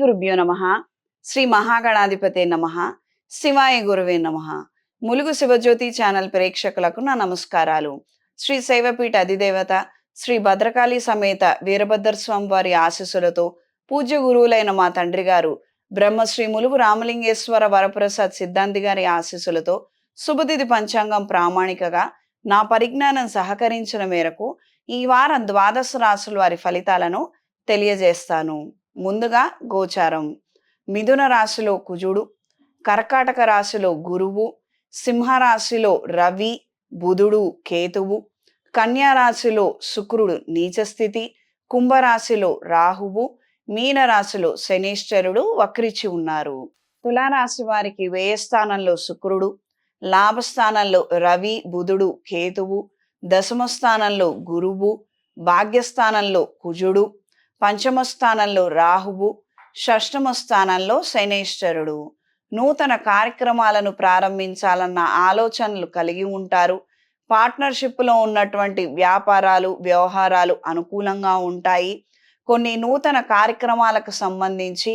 గురుభ్యో నమః. శ్రీ మహాగణాధిపతే నమః. శివాయ గురువే నమః. ములుగు శివజ్యోతి ఛానల్ ప్రేక్షకులకు నా నమస్కారాలు. శ్రీ శైవపీఠ అధిదేవత శ్రీ భద్రకాళి సమేత వీరభద్ర స్వామి వారి ఆశీస్సులతో పూజ్య గురువులైన మా తండ్రి గారు బ్రహ్మశ్రీ ములుగు రామలింగేశ్వర వరప్రసాద్ సిద్ధాంతి గారి ఆశీస్సులతో శుభతిథి పంచాంగం ప్రామాణికగా నా పరిజ్ఞానం సహకరించిన మేరకు ఈ వారం ద్వాదశ రాశుల వారి ఫలితాలను తెలియజేస్తాను. ముందుగా గోచారం. మిథున రాశిలో కుజుడు, కర్కాటక రాశిలో గురువు, సింహరాశిలో రవి, బుధుడు, కేతువు, కన్యా రాశిలో శుక్రుడు నీచస్థితి, కుంభరాశిలో రాహువు, మీనరాశిలో శనీశ్వరుడు వక్రించి ఉన్నారు. తులారాశి వారికి వ్యయస్థానంలో శుక్రుడు, లాభస్థానంలో రవి, బుధుడు, కేతువు, దశమ స్థానంలో గురువు, భాగ్యస్థానంలో కుజుడు, పంచమ స్థానంలో రాహువు, షష్టమ స్థానంలో శనైశ్వరుడు. నూతన కార్యక్రమాలను ప్రారంభించాలన్న ఆలోచనలు కలిగి ఉంటారు. పార్ట్నర్షిప్లో ఉన్నటువంటి వ్యాపారాలు, వ్యవహారాలు అనుకూలంగా ఉంటాయి. కొన్ని నూతన కార్యక్రమాలకు సంబంధించి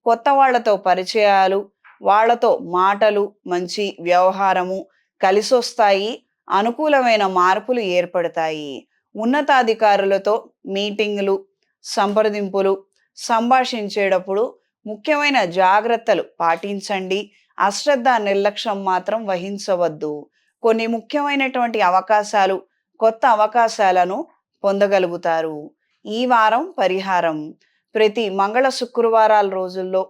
కొత్త వాళ్లతో పరిచయాలు, వాళ్లతో మాటలు, మంచి వ్యవహారము కలిసొస్తాయి. అనుకూలమైన మార్పులు ఏర్పడతాయి. ఉన్నతాధికారులతో మీటింగులు, సంప్రదింపులు, సంభాషించేటప్పుడు ముఖ్యమైన జాగ్రత్తలు పాటించండి. అశ్రద్ధ, నిర్లక్ష్యం మాత్రం వహించవద్దు. కొన్ని ముఖ్యమైనటువంటి అవకాశాలు, కొత్త అవకాశాలను పొందగలుగుతారు. ఈ వారం పరిహారం. ప్రతి మంగళ శుక్రవారాల రోజుల్లో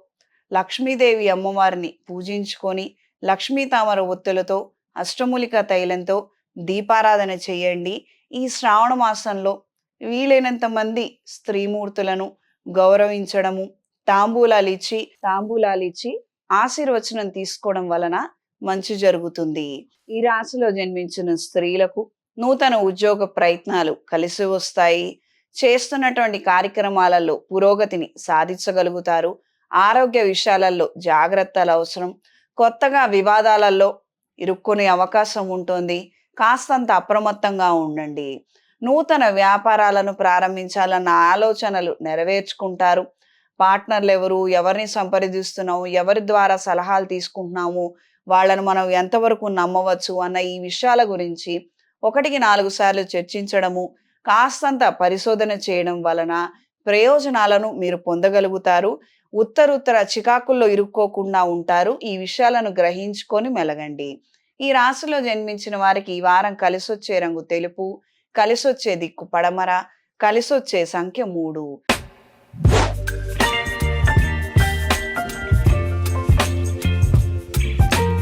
లక్ష్మీదేవి అమ్మవారిని పూజించుకొని లక్ష్మీ తామర ఒత్తులతో అష్టమూలిక తైలంతో దీపారాధన చేయండి. ఈ శ్రావణ మాసంలో వీలైనంత మంది స్త్రీమూర్తులను గౌరవించడము, తాంబూలాలిచ్చి ఆశీర్వచనం తీసుకోవడం వలన మంచి జరుగుతుంది. ఈ రాశిలో జన్మించిన స్త్రీలకు నూతన ఉద్యోగ ప్రయత్నాలు కలిసి వస్తాయి. చేస్తున్నటువంటి కార్యక్రమాలలో పురోగతిని సాధించగలుగుతారు. ఆరోగ్య విషయాలలో జాగ్రత్తలు అవసరం. కొత్తగా వివాదాలలో ఇరుక్కునే అవకాశం ఉంటుంది. కాస్తంత అప్రమత్తంగా ఉండండి. నూతన వ్యాపారాలను ప్రారంభించాలన్న ఆలోచనలు నెరవేర్చుకుంటారు. పార్ట్నర్లు ఎవరిని సంప్రదిస్తున్నాము, ఎవరి ద్వారా సలహాలు తీసుకుంటున్నాము, వాళ్ళను మనం ఎంతవరకు నమ్మవచ్చు అన్న ఈ విషయాల గురించి 1-4 సార్లు చర్చించడము, కాస్తంత పరిశోధన చేయడం వలన ప్రయోజనాలను మీరు పొందగలుగుతారు. ఉత్తరుత్తర చికాకుల్లో ఇరుక్కోకుండా ఉంటారు. ఈ విషయాలను గ్రహించుకొని మెలగండి. ఈ రాశిలో జన్మించిన వారికి ఈ వారం కలిసొచ్చే రంగు తెలుపు, కలిసొచ్చే దిక్కు పడమర, కలిసొచ్చే సంఖ్య 3.